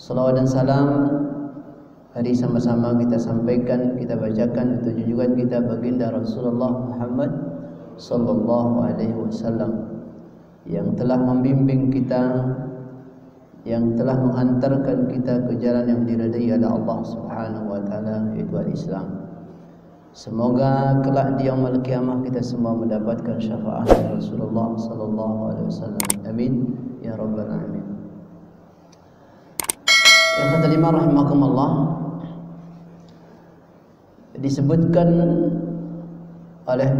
Salawat dan salam hari sama-sama kita sampaikan, kita bacakan untuk junjungan kita baginda Rasulullah Muhammad sallallahu alaihi wasallam yang telah membimbing kita, yang telah menghantarkan kita ke jalan yang diridai oleh Allah Subhanahu wa taala, yaitu al-Islam. Semoga kelak di yaumul qiyamah kita semua mendapatkan syafaat Rasulullah sallallahu alaihi wasallam. Amin ya rabbal alamin. Yang kelima rahimakumullah, disebutkan oleh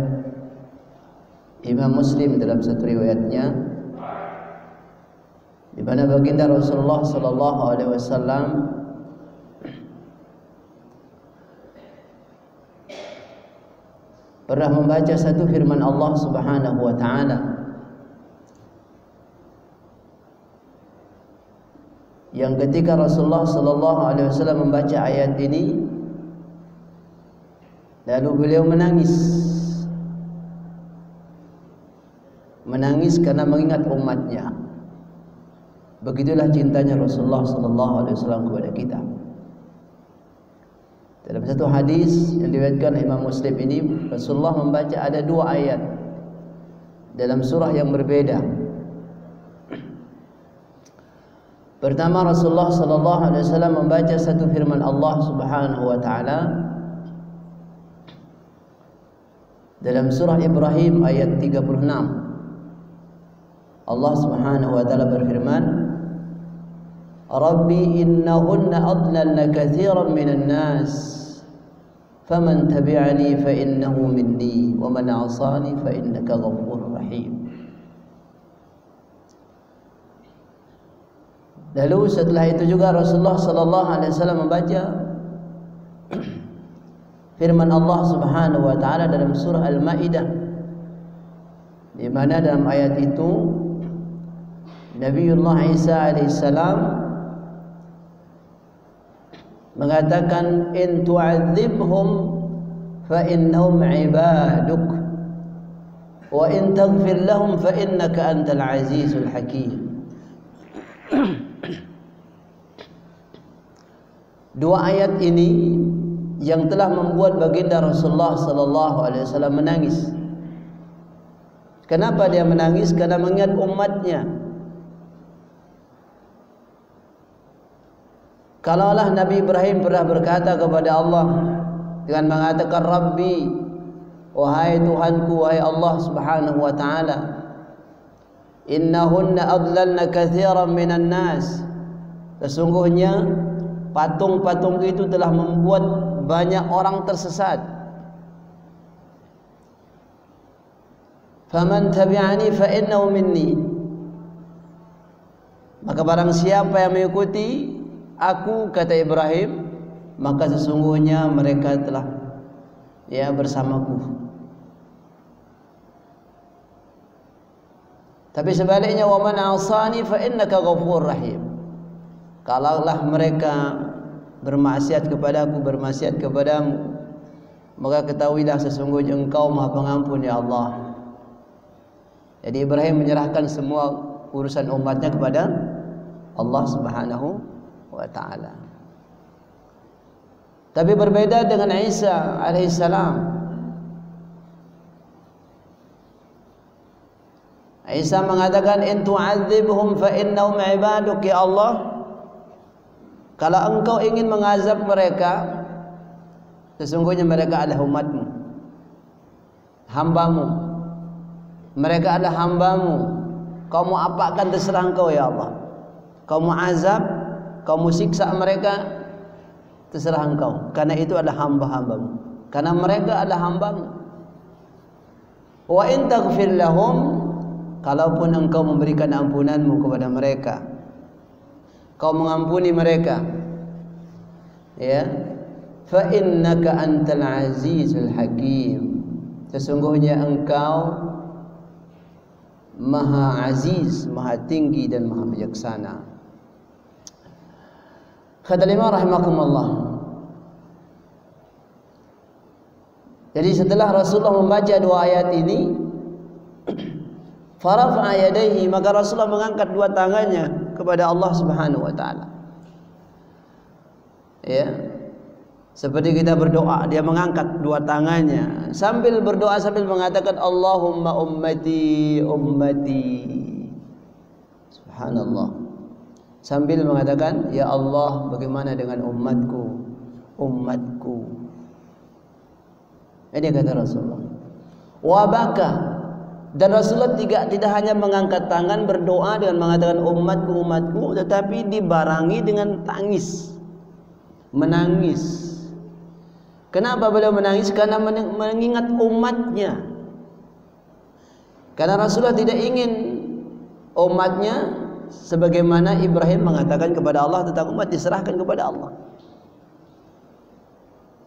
Imam Muslim dalam satu riwayatnya, di mana baginda Rasulullah sallallahu alaihi wasallam pernah membaca satu firman Allah Subhanahu wa taala yang ketika Rasulullah sallallahu alaihi wasallam membaca ayat ini, lalu beliau menangis karena mengingat umatnya. Begitulah cintanya Rasulullah sallallahu alaihi wasallam kepada kita. Dalam satu hadis yang diriwayatkan Imam Muslim ini, Rasulullah membaca ada dua ayat dalam surah yang berbeda. Pertama, Rasulullah sallallahu alaihi wasallam membaca satu firman Allah Subhanahu wa taala dalam surah Ibrahim ayat 36. Allah Subhanahu wa taala berfirman, Rabbi innahunna adlalna katsiran minan nas faman tabi'ani fa innahu minni wa man 'asani fa innaka ghafurur rahim. Lalu setelah itu juga Rasulullah sallallahu alaihi wasallam membaca firman Allah Subhanahu wa taala dalam surah Al-Maidah, di mana dalam ayat itu Nabiullah Isa alaihissalam mengatakan, in tu'adzibhum fa innahum 'ibaduk wa in taghfir lahum fa innaka antal azizul hakim. Dua ayat ini yang telah membuat baginda Rasulullah sallallahu alaihi wasallam menangis. Kenapa dia menangis? Karena mengingat umatnya. Kalaulah Nabi Ibrahim pernah berkata kepada Allah dengan mengatakan, Rabbi, wahai Tuhanku, wahai Allah Subhanahu wa taala, innahunna adlalna katsiran minan nas, sesungguhnya patung-patung itu telah membuat banyak orang tersesat. Faman tabi'ani fa innahu minni, maka barang siapa yang mengikuti aku, kata Ibrahim, maka sesungguhnya mereka telah bersamaku. Tapi sebaliknya, wa man 'asani fa innaka ghafurur rahim, kalaulah mereka bermaksiat kepadaku, bermaksiat kepadamu, maka ketahuilah sesungguhnya engkau Maha Pengampun ya Allah. Jadi Ibrahim menyerahkan semua urusan umatnya kepada Allah Subhanahu wa taala. Tapi berbeda dengan Isa alaihissalam. Isa mengatakan, in tu'adzibhum fa innahum 'ibaduk, ya Allah, kalau engkau ingin mengazab mereka, sesungguhnya mereka adalah umatmu, hambamu. Mereka adalah hambamu. Kau mau apakan terserah engkau ya Allah. Kau mau azab, kau mau siksa mereka, terserah engkau. Karena itu adalah hamba-hambamu. Karena mereka adalah hambamu. Wa in taghfir lahum, kalaupun engkau memberikan ampunanmu kepada mereka, kau mengampuni mereka, ya, fa innaka antal azizul hakim, sesungguhnya engkau Maha Aziz, Maha Tinggi dan Maha Bijaksana. Kata lima rahimakumullah. Jadi setelah Rasulullah membaca dua ayat ini, farafa'a yadayhi, maka Rasulullah mengangkat dua tangannya kepada Allah Subhanahu wa taala. Ya. Seperti kita berdoa, dia mengangkat dua tangannya sambil berdoa sambil mengatakan Allahumma ummati ummati. Subhanallah. Sambil mengatakan ya Allah, bagaimana dengan umatku, umatku. Ini kata Rasulullah. Wa baka, dan Rasulullah tidak hanya mengangkat tangan berdoa dengan mengatakan umatku umatku, tetapi dibarengi dengan tangis, menangis. Kenapa beliau menangis? Karena mengingat umatnya. Karena Rasulullah tidak ingin umatnya sebagaimana Ibrahim mengatakan kepada Allah tentang umat diserahkan kepada Allah.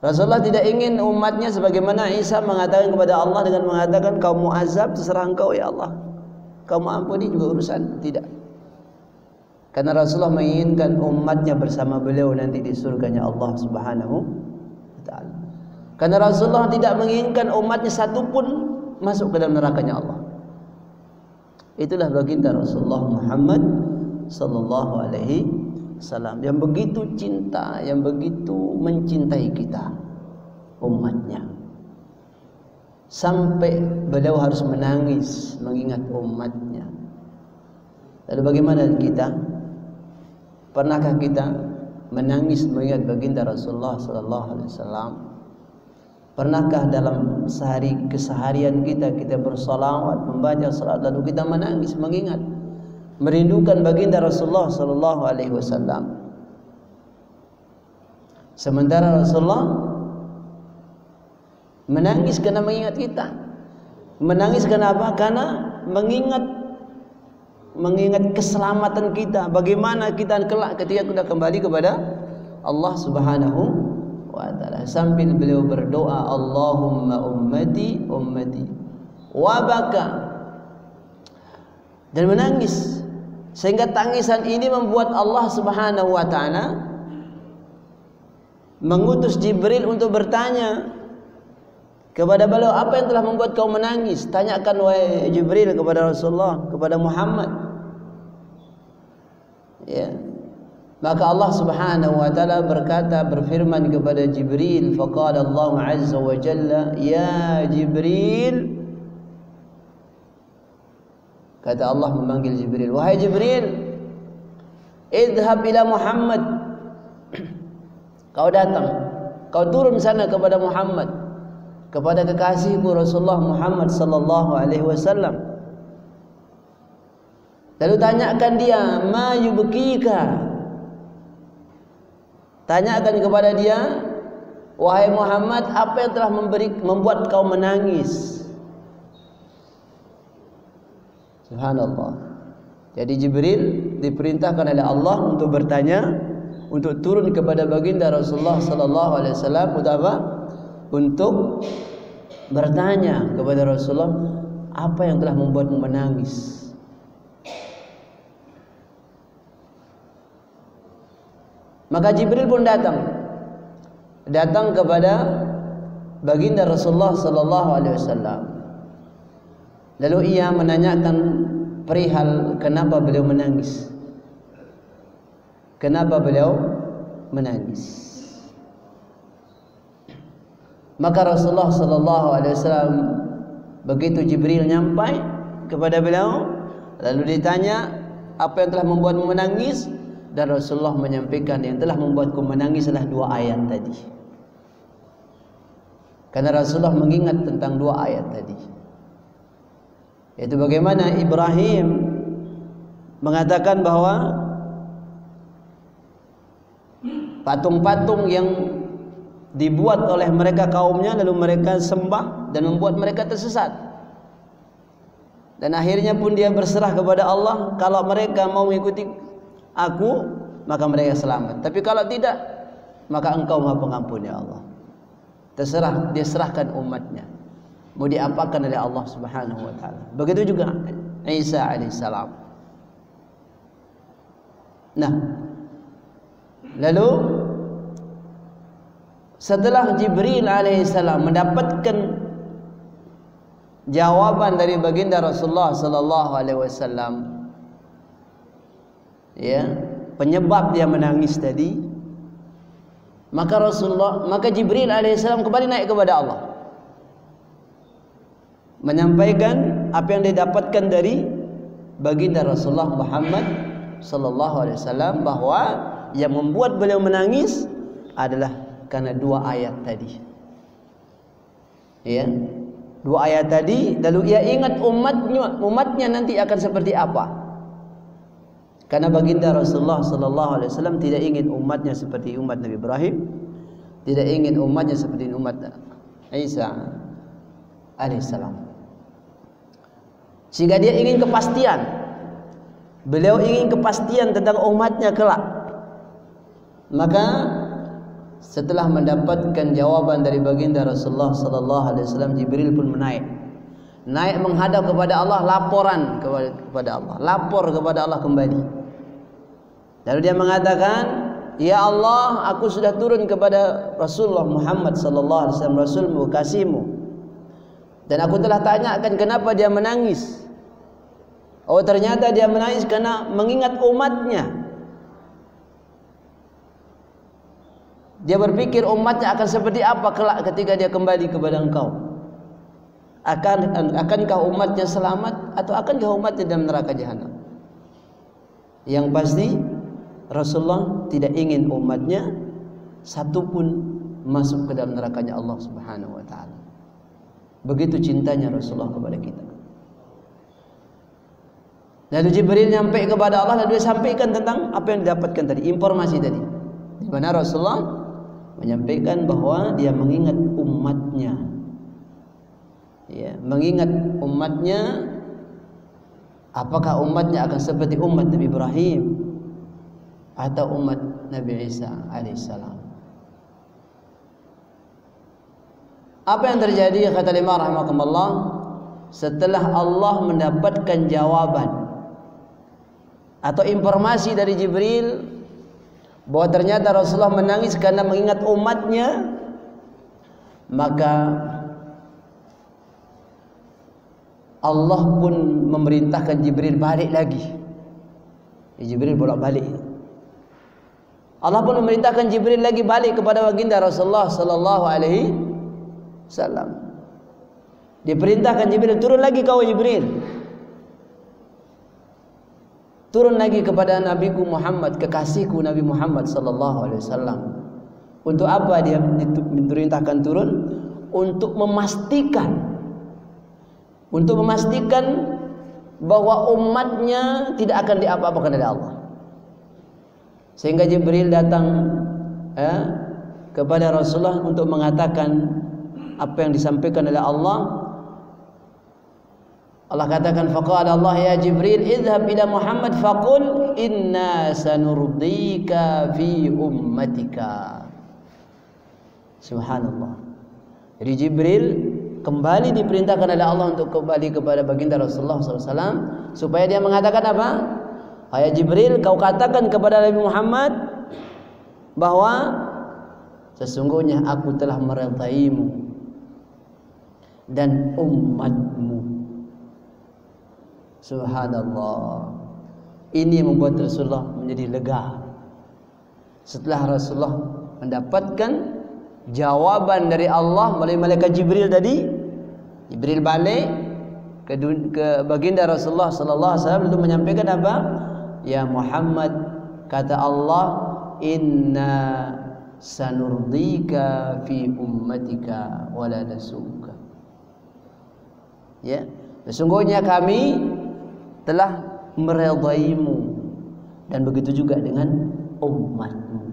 Rasulullah tidak ingin umatnya sebagaimana Isa mengatakan kepada Allah dengan mengatakan kau mau azab terserah engkau ya Allah, kau mau ampuni juga urusan. Tidak. Karena Rasulullah menginginkan umatnya bersama beliau nanti di surganya Allah Subhanahu wa ta'ala. Karena Rasulullah tidak menginginkan umatnya satupun masuk ke dalam nerakanya Allah. Itulah baginda Rasulullah Muhammad sallallahu alaihi wasallam yang begitu cinta, yang begitu mencintai kita umatnya. Sampai beliau harus menangis mengingat umatnya. Lalu bagaimana kita? Pernahkah kita menangis mengingat baginda Rasulullah sallallahu alaihi wasallam? Pernahkah dalam keseharian kita bersolawat, membaca salat lalu kita menangis mengingat, merindukan baginda Rasulullah sallallahu alaihi wasallam? Sementara Rasulullah menangis karena mengingat kita. Menangis kenapa? Karena mengingat keselamatan kita, bagaimana kita kelak ketika kita kembali kepada Allah Subhanahu wa ta'ala. Sambil beliau berdoa Allahumma ummati ummati wa baka, dan menangis, sehingga tangisan ini membuat Allah Subhanahu wa ta'ala mengutus Jibril untuk bertanya kepada beliau, apa yang telah membuat kau menangis? Tanyakan wahai Jibril kepada Rasulullah, kepada Muhammad. Ya. Maka Allah Subhanahu wa ta'ala berfirman kepada Jibril, faqala Allah azza wa jalla ya Jibril, kata Allah memanggil Jibril, wahai Jibril, idhab ila Muhammad, kau datang, kau turun sana kepada Muhammad, kepada kekasihku Rasulullah Muhammad sallallahu alaihi wasallam. Lalu tanyakan dia, ma yubkika, tanyakan kepada dia, wahai Muhammad, apa yang telah membuat kau menangis? Subhanallah. Jadi Jibril diperintahkan oleh Allah untuk bertanya, untuk turun kepada baginda Rasulullah sallallahu alaihi wasallam untuk apa? Untuk bertanya kepada Rasulullah, apa yang telah membuatmu menangis? Maka Jibril pun datang kepada baginda Rasulullah sallallahu alaihi wasallam. Lalu ia menanyakan perihal kenapa beliau menangis. Kenapa beliau menangis? Maka Rasulullah sallallahu alaihi wasallam, begitu Jibril nyampai kepada beliau, lalu ditanya, apa yang telah membuatmu menangis? Dan Rasulullah menyampaikan, yang telah membuatku menangis adalah dua ayat tadi. Karena Rasulullah mengingat tentang dua ayat tadi, yaitu bagaimana Ibrahim mengatakan bahwa patung-patung yang dibuat oleh mereka kaumnya lalu mereka sembah dan membuat mereka tersesat. Dan akhirnya pun dia berserah kepada Allah, kalau mereka mau mengikuti aku maka mereka selamat, tapi kalau tidak maka engkau Maha Pengampun ya Allah. Terserah, dia serahkan umatnya mau diapakan oleh Allah Subhanahu wa ta'ala. Begitu juga Isa alaihissalam. Nah, lalu setelah Jibril alaihissalam mendapatkan jawaban dari baginda Rasulullah sallallahu alaihi wasallam, ya, penyebab dia menangis tadi, Maka Jibril alaihissalam kembali naik kepada Allah, menyampaikan apa yang didapatkan dari baginda Rasulullah Muhammad sallallahu alaihi wasallam, bahwa yang membuat beliau menangis adalah karena 2 ayat tadi. Ya, 2 ayat tadi. Lalu ia ingat umatnya nanti akan seperti apa. Karena baginda Rasulullah sallallahu alaihi wasallam tidak ingin umatnya seperti umat Nabi Ibrahim, tidak ingin umatnya seperti umat Isa alaihissalam. Sehingga dia ingin kepastian. Beliau ingin kepastian tentang umatnya kelak. Maka setelah mendapatkan jawaban dari baginda Rasulullah sallallahu alaihi wasallam, Jibril pun naik menghadap kepada Allah, laporan kepada Allah, lapor kepada Allah kembali. Lalu dia mengatakan, ya Allah, aku sudah turun kepada Rasulullah Muhammad sallallahu alaihi wasallam, Rasulmu, kasihmu, dan aku telah tanyakan kenapa dia menangis. Oh, ternyata dia menangis karena mengingat umatnya. Dia berpikir umatnya akan seperti apa kelak ketika dia kembali kepada engkau. Akankah umatnya selamat atau akankah umatnya dalam neraka jahanam? Yang pasti Rasulullah tidak ingin umatnya satu pun masuk ke dalam nerakanya Allah Subhanahu wa taala. Begitu cintanya Rasulullah kepada kita. Lalu Jibril nyampai kepada Allah, lalu dia sampaikan tentang apa yang didapatkan tadi, informasi tadi. Di mana Rasulullah menyampaikan bahwa dia mengingat umatnya. Ya, mengingat umatnya, apakah umatnya akan seperti umat Nabi Ibrahim atau umat Nabi Isa alaihissalam. Apa yang terjadi, kata Imam rahimakumullah, setelah Allah mendapatkan jawaban atau informasi dari Jibril bahwa ternyata Rasulullah menangis karena mengingat umatnya, maka Allah pun memerintahkan Jibril balik lagi. Jibril bolak-balik. Allah pun memerintahkan Jibril lagi balik kepada baginda Rasulullah sallallahu alaihi wasallam. Diperintahkan Jibril, turun lagi kau Jibril. Turun lagi kepada nabiku Muhammad, kekasihku Nabi Muhammad sallallahu alaihi wasallam. Untuk apa dia diperintahkan turun? Untuk memastikan bahwa umatnya tidak akan diapa-apakan oleh Allah. Sehingga Jibril datang kepada Rasulullah untuk mengatakan apa yang disampaikan oleh Allah. Allah katakan, faqala Allah ya Jibril idhhab ila Muhammad faqul inna sanurdika fi ummatika. Subhanallah. Jadi Jibril kembali diperintahkan oleh Allah untuk kembali kepada baginda Rasulullah SAW supaya dia mengatakan apa? Hai Jibril, kau katakan kepada Nabi Muhammad bahwa sesungguhnya aku telah meridaimu dan umatmu. Subhanallah. Ini yang membuat Rasulullah menjadi lega. Setelah Rasulullah mendapatkan jawaban dari Allah melalui malaikat Jibril tadi, Jibril balik ke baginda Rasulullah sallallahu alaihi wasallam untuk menyampaikan apa? Ya Muhammad, kata Allah, inna sanurdika fi ummatika wala nasuka. Ya, sesungguhnya kami telah meridaimu dan begitu juga dengan umatmu.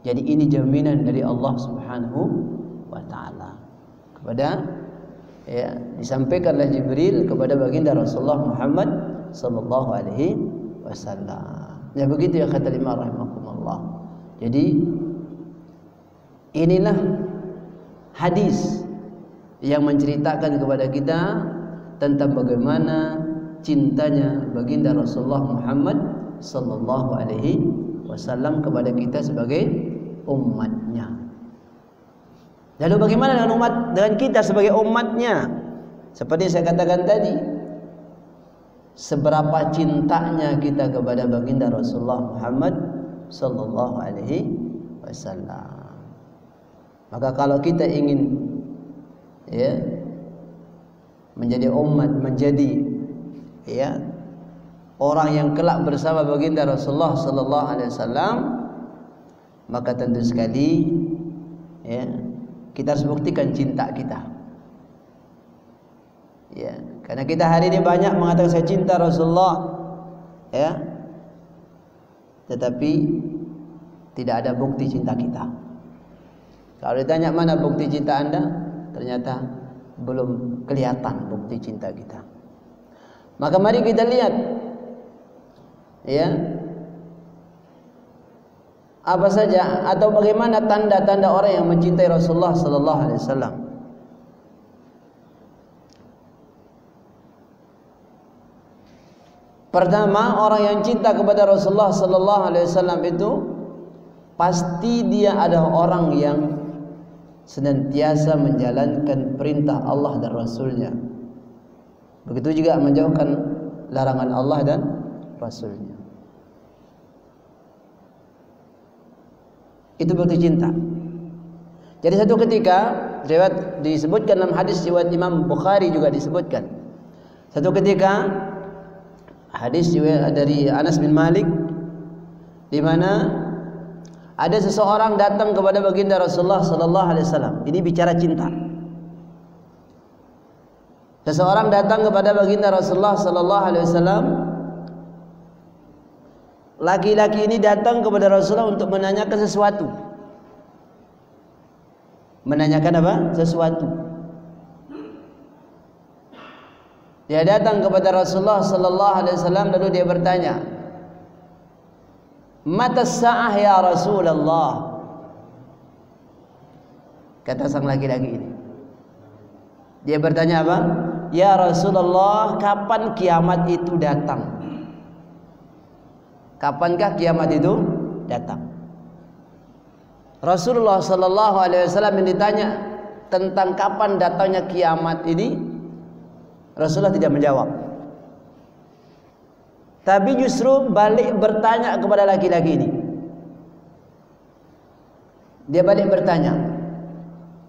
Jadi ini jaminan dari Allah Subhanahu wa taala kepada disampaikanlah Jibril kepada baginda Rasulullah Muhammad sallallahu alaihi wasallam. Ya begitu ya kata Imam rahimakumullah. Jadi inilah hadis yang menceritakan kepada kita tentang bagaimana cintanya baginda Rasulullah Muhammad sallallahu alaihi wasallam kepada kita sebagai umatnya. Lalu bagaimana dengan kita sebagai umatnya? Seperti yang saya katakan tadi, seberapa cintanya kita kepada baginda Rasulullah Muhammad sallallahu alaihi wasallam. Maka kalau kita ingin ya menjadi umat, menjadi ya orang yang kelak bersama baginda Rasulullah sallallahu alaihi wasallam, maka tentu sekali ya kita harus buktikan cinta kita. Ya, karena kita hari ini banyak mengatakan saya cinta Rasulullah ya, tetapi tidak ada bukti cinta kita. Kalau ditanya mana bukti cinta Anda, ternyata belum kelihatan bukti cinta kita. Maka mari kita lihat ya apa saja atau bagaimana tanda-tanda orang yang mencintai Rasulullah sallallahu alaihi wasallam. Pertama, orang yang cinta kepada Rasulullah sallallahu alaihi wasallam itu pasti dia adalah orang yang senantiasa menjalankan perintah Allah dan Rasulnya. Begitu juga menjauhkan larangan Allah dan Rasulnya. Itu bukti cinta. Jadi satu ketika riwayat disebutkan dalam hadis riwayat Imam Bukhari juga disebutkan. Satu ketika hadis riwayat dari Anas bin Malik di mana ada seseorang datang kepada baginda Rasulullah sallallahu alaihi wasallam. Ini bicara cinta. Seseorang datang kepada baginda Rasulullah sallallahu alaihi wasallam. Laki-laki ini datang kepada Rasulullah untuk menanyakan sesuatu. Menanyakan apa? Sesuatu. Dia datang kepada Rasulullah sallallahu alaihi wasallam lalu dia bertanya, "Mata sa'ah ya Rasulullah?" Kata sang laki-laki ini. Dia bertanya apa? "Ya Rasulullah, kapan kiamat itu datang?" Kapankah kiamat itu datang? Rasulullah sallallahu alaihi wasallam yang ditanya tentang kapan datangnya kiamat ini, Rasulullah tidak menjawab. Tapi justru balik bertanya kepada laki-laki ini. Dia balik bertanya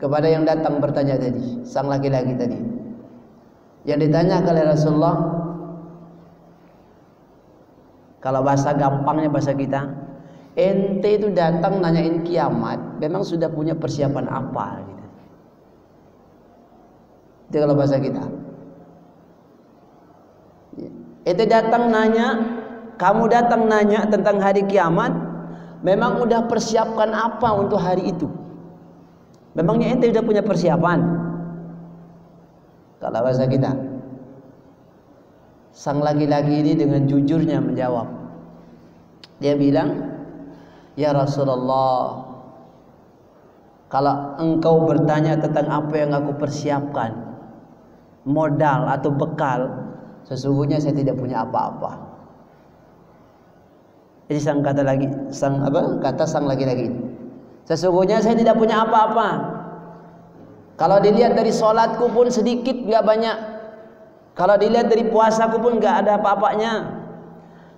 kepada yang datang bertanya tadi, sang laki-laki tadi. Yang ditanya oleh Rasulullah, kalau bahasa gampangnya bahasa kita, ente itu datang nanyain kiamat, memang sudah punya persiapan apa gitu. Itu kalau bahasa kita. Ente datang nanya, kamu datang nanya tentang hari kiamat, memang udah persiapkan apa untuk hari itu? Memangnya ente sudah punya persiapan? Kalau bahasa kita. Sang laki-laki ini dengan jujurnya menjawab. Dia bilang, "Ya Rasulullah, kalau engkau bertanya tentang apa yang aku persiapkan, modal atau bekal, sesungguhnya saya tidak punya apa-apa." Jadi kata sang laki-laki, sesungguhnya saya tidak punya apa-apa. Kalau dilihat dari sholatku pun sedikit, nggak banyak. Kalau dilihat dari puasaku pun nggak ada apa-apanya.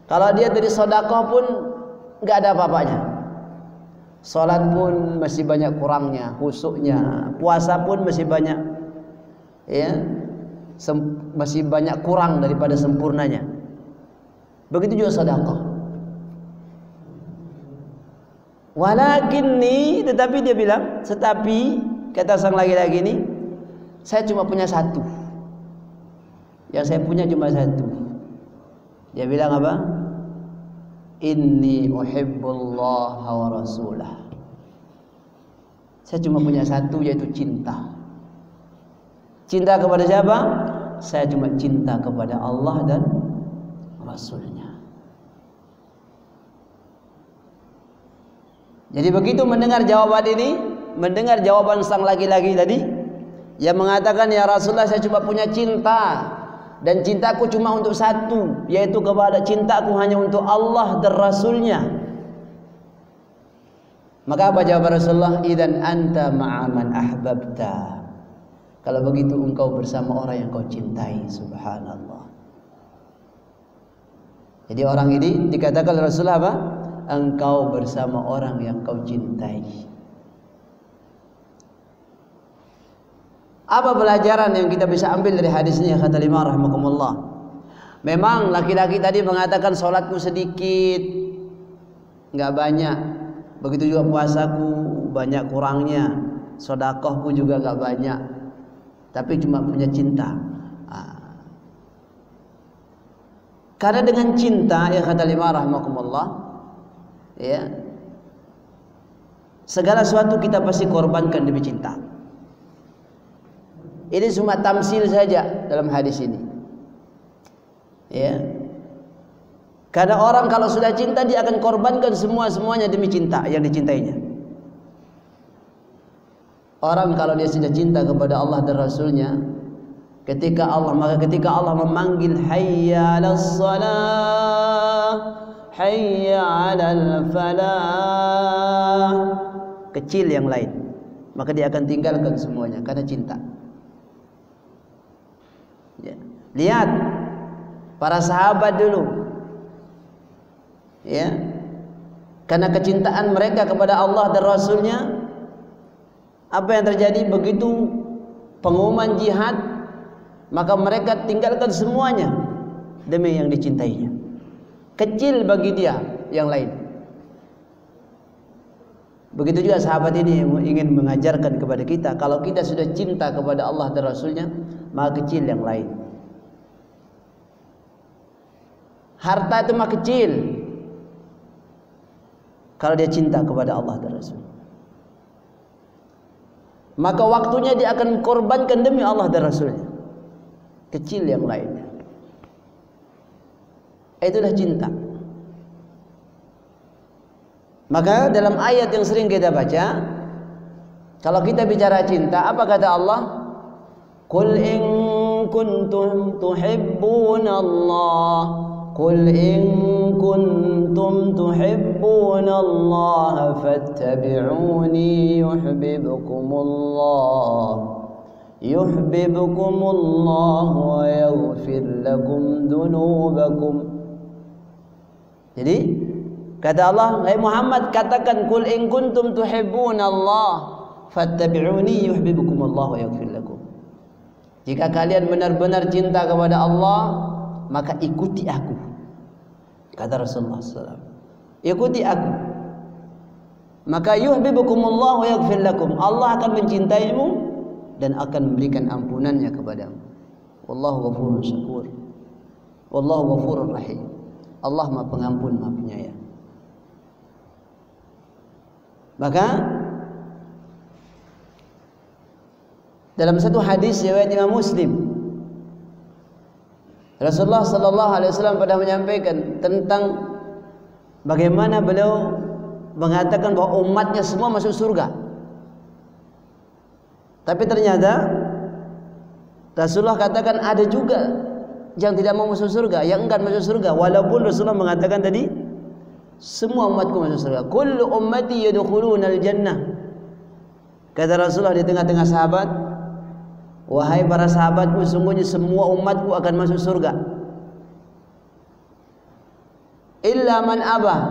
Kalau dilihat dari sedekah pun nggak ada apa-apanya. Sholat pun masih banyak kurangnya, khusyuknya. Puasa pun masih banyak, ya, masih banyak kurang daripada sempurnanya. Begitu juga sedekah. Walakinni, tetapi dia bilang, kata sang laki-laki ini, saya cuma punya satu. Yang saya punya cuma satu. Dia bilang apa? Inni uhibbullaha wa rasulah. Saya cuma punya satu, yaitu cinta. Cinta kepada siapa? Saya cuma cinta kepada Allah dan Rasulnya. Jadi begitu mendengar jawaban ini, mendengar jawaban sang laki-laki tadi, yang mengatakan, "Ya Rasulullah, saya cuma punya cinta. Dan cintaku cuma untuk satu, yaitu kepada cintaku hanya untuk Allah dan Rasulnya." Maka apa jawaban Rasulullah? "Idzan anta ma'a man ahbabta." Kalau begitu engkau bersama orang yang kau cintai. Subhanallah. Jadi orang ini dikatakan oleh Rasulullah apa? Engkau bersama orang yang kau cintai. Apa pelajaran yang kita bisa ambil dari hadis ini ya kata lima rahimakumullah? Memang laki-laki tadi mengatakan sholatku sedikit, nggak banyak. Begitu juga puasaku banyak kurangnya, sedekahku juga nggak banyak. Tapi cuma punya cinta. Karena dengan cinta ya kata lima rahimakumullah, ya, segala sesuatu kita pasti korbankan demi cinta. Ini cuma tamsil saja dalam hadis ini. Ya. Karena orang kalau sudah cinta dia akan korbankan semuanya demi cinta yang dicintainya. Orang kalau dia sudah cinta kepada Allah dan Rasulnya, ketika Allah memanggil hayya 'alas shalah, hayya 'alal falah, kecil yang lain, maka dia akan tinggalkan semuanya karena cinta. Ya. Lihat para sahabat dulu, ya, karena kecintaan mereka kepada Allah dan Rasulnya, apa yang terjadi begitu pengumuman jihad, maka mereka tinggalkan semuanya demi yang dicintainya. Kecil bagi dia yang lain. Begitu juga sahabat ini ingin mengajarkan kepada kita, kalau kita sudah cinta kepada Allah dan Rasulnya, maka kecil yang lain. Harta itu mah kecil kalau dia cinta kepada Allah dan Rasul. Maka waktunya dia akan korbankan demi Allah dan Rasulnya. Kecil yang lainnya. Itulah cinta. Maka dalam ayat yang sering kita baca, kalau kita bicara cinta, apa kata Allah? Qul in kuntum tuhibbunallah, qul in kuntum tuhibbunallah fattabi'uni yuhibbukumullah wa yaghfir lakum dunubakum. Jadi kata Allah, hai Muhammad, katakan qul in kuntum tuhibbunallah fattabi'uni yuhibbukumullah wa yaghfir lakum. Jika kalian benar-benar cinta kepada Allah, maka ikuti aku. Kata Rasulullah SAW, ikuti aku, maka yuhibbukumullah wa yaghfir lakum. Allah akan mencintaimu dan akan memberikan ampunannya kepadamu. Wallahu ghafurun syakur. Wallahu ghafurur rahim. Allah Maha Pengampun, Maha Penyayang. Maka dalam satu hadis riwayat Imam Muslim, Rasulullah sallallahu alaihi wasallam pernah menyampaikan tentang bagaimana beliau mengatakan bahwa umatnya semua masuk surga. Tapi ternyata Rasulullah katakan ada juga yang tidak mau masuk surga, yang enggan masuk surga, walaupun Rasulullah mengatakan tadi semua umatku masuk surga. Kullu ummati yadkhulunal jannah. Kata Rasulullah di tengah-tengah sahabat, wahai para sahabatku, sungguhnya semua umatku akan masuk surga. Illa man abah,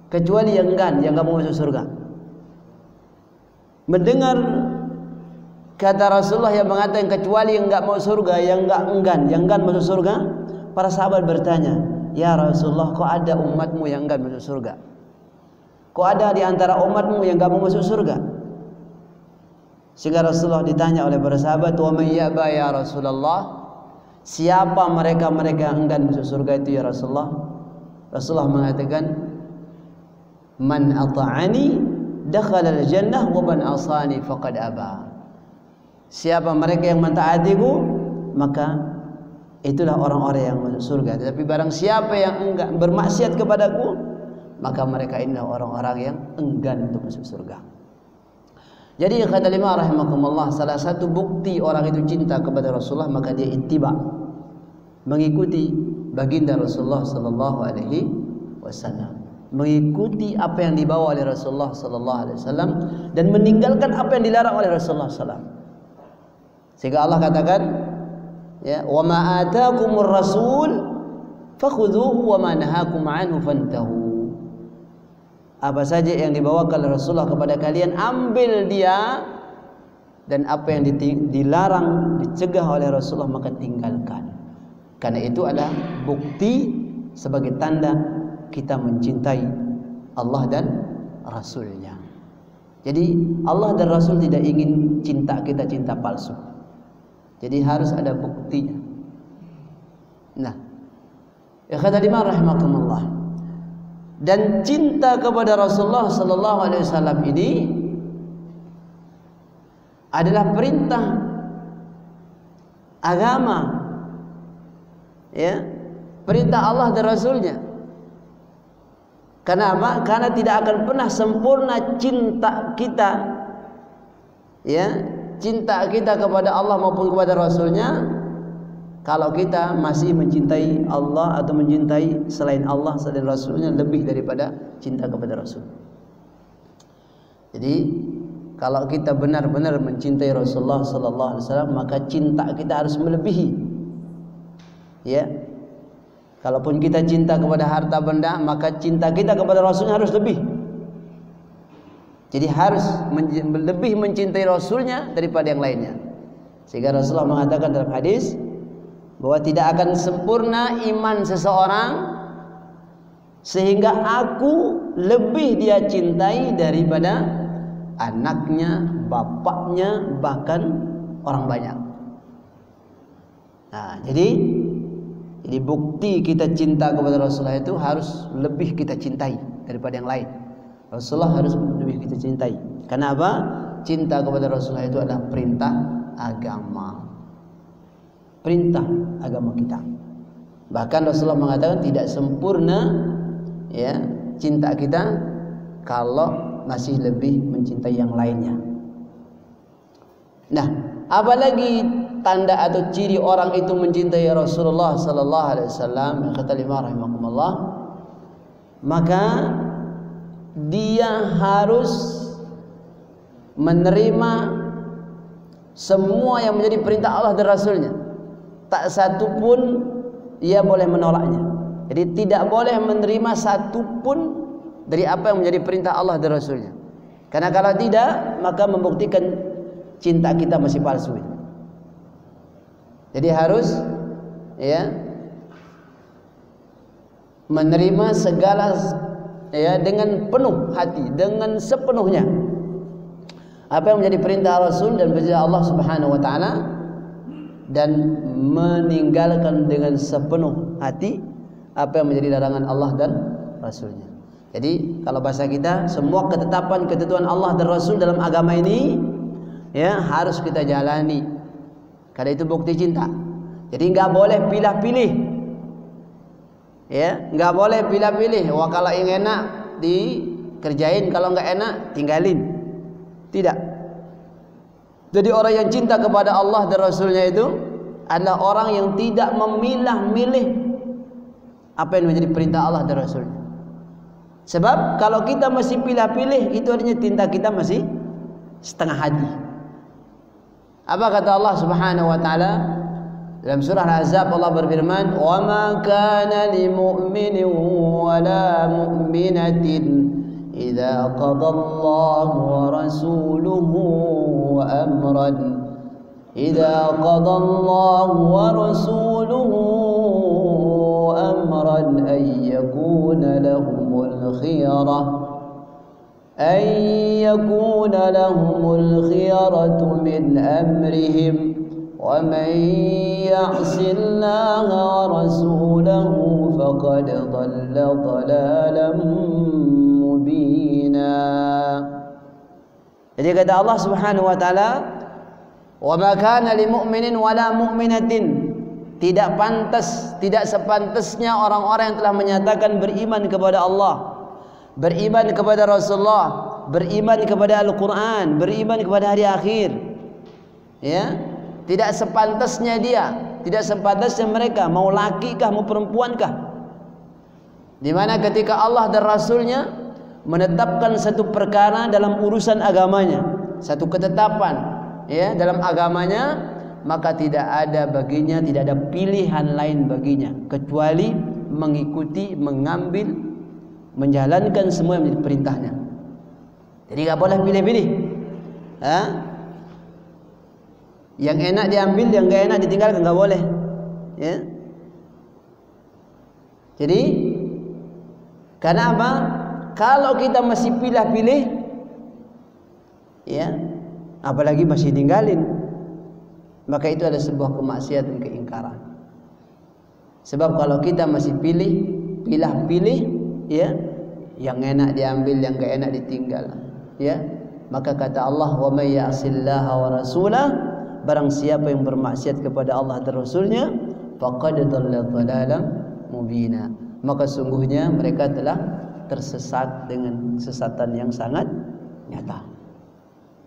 kecuali yang enggan, yang enggak mau masuk surga. Mendengar kata Rasulullah yang mengatakan kecuali yang enggak mau surga, yang enggan masuk surga, para sahabat bertanya, ya Rasulullah, kok ada umatmu yang enggan masuk surga? Kok ada di antara umatmu yang enggak mau masuk surga? Sehingga Rasulullah ditanya oleh para sahabat, wa man ya'ba ya Rasulullah, siapa mereka-mereka yang enggan masuk surga itu ya Rasulullah? Rasulullah mengatakan, man ata'ani dakhala al-jannah wa man asani faqad aba. Siapa mereka yang mentaatiku, maka itulah orang-orang yang masuk surga. Tetapi barang siapa yang enggan bermaksiat kepadaku, maka mereka inilah orang-orang yang enggan untuk masuk surga. Jadi kata lima rahimakumullah, salah satu bukti orang itu cinta kepada Rasulullah, maka dia ittiba, mengikuti baginda Rasulullah sallallahu alaihi wasallam, mengikuti apa yang dibawa oleh Rasulullah sallallahu alaihi wasallam dan meninggalkan apa yang dilarang oleh Rasulullah sallallahu alaihi wasallam. Sehingga Allah katakan, ya, wa ma ataakumur rasul fakhudhuhu wa ma nahakum anhu fantahu. Apa saja yang dibawakan oleh Rasulullah kepada kalian, ambil dia dan apa yang dilarang, dicegah oleh Rasulullah maka tinggalkan. Karena itu adalah bukti sebagai tanda kita mencintai Allah dan Rasulnya. Jadi Allah dan Rasul tidak ingin cinta kita cinta palsu. Jadi harus ada buktinya. Nah, ikhwatal iman rahimakumullah. Dan cinta kepada Rasulullah sallallahu alaihi wasallam ini adalah perintah agama, ya, perintah Allah dan Rasulnya. Kenapa? Karena tidak akan pernah sempurna cinta kita, ya, cinta kita kepada Allah maupun kepada Rasulnya kalau kita masih mencintai Allah atau mencintai selain Allah selain Rasulnya lebih daripada cinta kepada Rasul. Jadi kalau kita benar-benar mencintai Rasulullah sallallahu alaihi wasallam maka cinta kita harus melebihi. Ya. Kalaupun kita cinta kepada harta benda maka cinta kita kepada Rasulnya harus lebih. Jadi harus lebih mencintai Rasulnya daripada yang lainnya. Sehingga Rasulullah mengatakan dalam hadis bahwa tidak akan sempurna iman seseorang sehingga aku lebih dia cintai daripada anaknya, bapaknya, bahkan orang banyak. Nah, jadi bukti kita cinta kepada Rasulullah itu harus lebih kita cintai daripada yang lain. Rasulullah harus lebih kita cintai. Kenapa? Cinta kepada Rasulullah itu adalah perintah agama. Perintah agama kita. Bahkan Rasulullah mengatakan tidak sempurna, ya, cinta kita kalau masih lebih mencintai yang lainnya. Nah, apalagi tanda atau ciri orang itu mencintai Rasulullah sallallahu alaihi wasallam, kata Imam rahimakumullah, maka dia harus menerima semua yang menjadi perintah Allah dan Rasulnya. Tak satu pun ia boleh menolaknya. Jadi tidak boleh menerima satu pun dari apa yang menjadi perintah Allah dan Rasulnya. Karena kalau tidak maka membuktikan cinta kita masih palsu. Jadi harus, ya, menerima segala, ya, dengan penuh hati, dengan sepenuhnya apa yang menjadi perintah Rasul dan perintah Allah Subhanahu wa taala, dan meninggalkan dengan sepenuh hati apa yang menjadi larangan Allah dan Rasulnya. Jadi kalau bahasa kita, semua ketetapan ketentuan Allah dan Rasul dalam agama ini, ya, harus kita jalani. Karena itu bukti cinta. Jadi nggak boleh pilih-pilih, ya, nggak boleh pilih-pilih. Wah, kalau yang enak dikerjain, kalau nggak enak tinggalin. Tidak. Jadi orang yang cinta kepada Allah dan Rasulnya itu adalah orang yang tidak memilah-milih apa yang menjadi perintah Allah dan Rasulnya. Sebab kalau kita masih pilih-pilih, itu artinya cinta kita masih setengah hati. Apa kata Allah Subhanahu wa taala dalam surah Al-Ahzab? Allah berfirman, "Wa ma kana lil mu'minin wa la mu'minatin idza qada Allahu wa rasuluhu amran idza qada Allahu wa rasuluhu amran ay yakuna lahumul khiyarah أن يكون لهم الخيرة من أمرهم ومن يعص الله ورسوله فقد ضل ضلالا مبينا. Jadi kata Allah Subhanahu wa taala, "Wa ma kana lil mu'minin wa la mu'minatin." Tidak pantas, tidak sepantasnya orang-orang yang telah menyatakan beriman kepada Allah, beriman kepada Rasulullah, beriman kepada Al-Quran, beriman kepada hari akhir, ya, tidak sepantasnya dia, tidak sepantasnya mereka, mau laki kah mau perempuan kah, dimana ketika Allah dan Rasulnya menetapkan satu perkara dalam urusan agamanya, satu ketetapan, ya, dalam agamanya, maka tidak ada baginya, tidak ada pilihan lain baginya kecuali mengikuti, mengambil, menjalankan semua yang menjadi perintahnya. Jadi nggak boleh pilih-pilih. Yang enak diambil, yang enggak enak ditinggalkan, enggak boleh. Ya. Jadi karena apa? Kalau kita masih pilih-pilih, ya, apalagi masih tinggalin, maka itu adalah sebuah kemaksiatan, keingkaran. Sebab kalau kita masih pilih-pilih, ya, yang enak diambil, yang enggak enak ditinggal, ya, maka kata Allah, wa may ya'sillaha wa rasulah, barang siapa yang bermaksiat kepada Allah dan Rasulnya, faqad dhalla dhalalan mubina, maka sungguhnya mereka telah tersesat dengan kesesatan yang sangat nyata.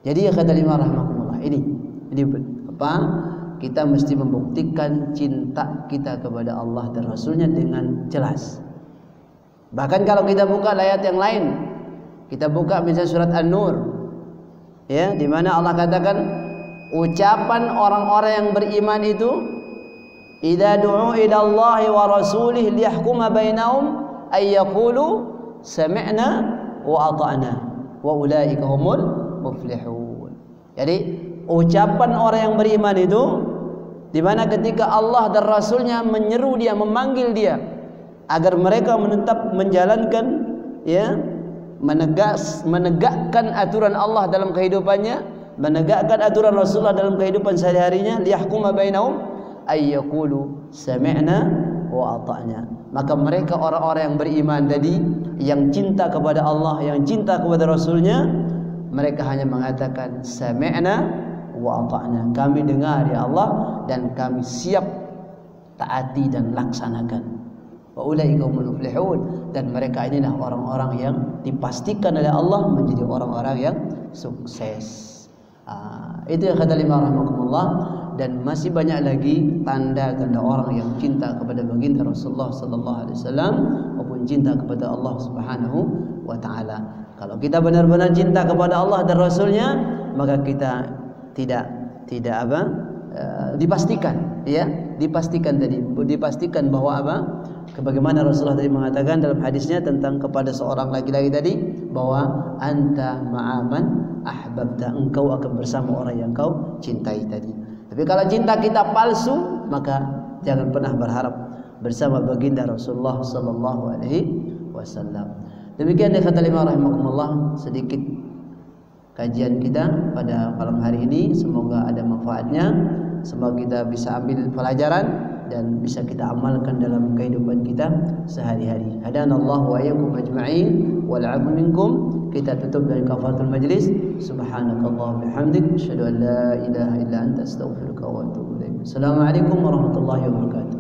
Jadi ya kata lima rahmatullah, ini apa? Kita mesti membuktikan cinta kita kepada Allah dan Rasulnya dengan jelas. Bahkan kalau kita buka ayat yang lain, kita buka misalnya surat An-Nur, ya, di mana Allah katakan ucapan orang-orang yang beriman itu, idza du'u ila Allahi wa rasulih liyahkuma bainahum ay yaqulu sami'na wa ata'na wa ulaika humul muflihun. Jadi ucapan orang yang beriman itu, di mana ketika Allah dan Rasulnya menyeru dia, memanggil dia agar mereka menetap menjalankan, ya, menegakkan aturan Allah dalam kehidupannya, menegakkan aturan Rasulullah dalam kehidupan sehari-harinya, liyahkuma bainahum ay yaqulu sami'na wa ata'na, maka mereka orang-orang yang beriman tadi, yang cinta kepada Allah, yang cinta kepada Rasulnya, mereka hanya mengatakan sami'na wa ata'na, kami dengar ya Allah dan kami siap taati dan laksanakan. Wa ulaika humul muflihun, dan mereka inilah orang-orang yang dipastikan oleh Allah menjadi orang-orang yang sukses. Itu yang kata lima rahmatullah. Dan masih banyak lagi tanda-tanda orang yang cinta kepada baginda Rasulullah sallallahu alaihi wasallam maupun cinta kepada Allah Subhanahu wa taala. Kalau kita benar-benar cinta kepada Allah dan Rasulnya, maka kita tidak dipastikan, ya, dipastikan bahwa apa? Sebagaimana Rasulullah tadi mengatakan dalam hadisnya tentang kepada seorang laki-laki tadi, bahwa anta ma'aman ahbabta, engkau akan bersama orang yang kau cintai tadi. Tapi kalau cinta kita palsu, maka jangan pernah berharap bersama baginda Rasulullah sallallahu alaihi wasallam. Demikian ya kata lima rahimakumullah, sedikit kajian kita pada malam hari ini. Semoga ada manfaatnya, semoga kita bisa ambil pelajaran dan bisa kita amalkan dalam kehidupan kita sehari-hari. Hadanallahu wa iyyakum ajma'in wal 'afwu minkum. Kita tutup dari kafaratul majlis. Subhanakallah bihamdik, asyhadu an la ilaha illa anta, astaghfiruka wa atubu ilaik. Assalamualaikum warahmatullahi wabarakatuh.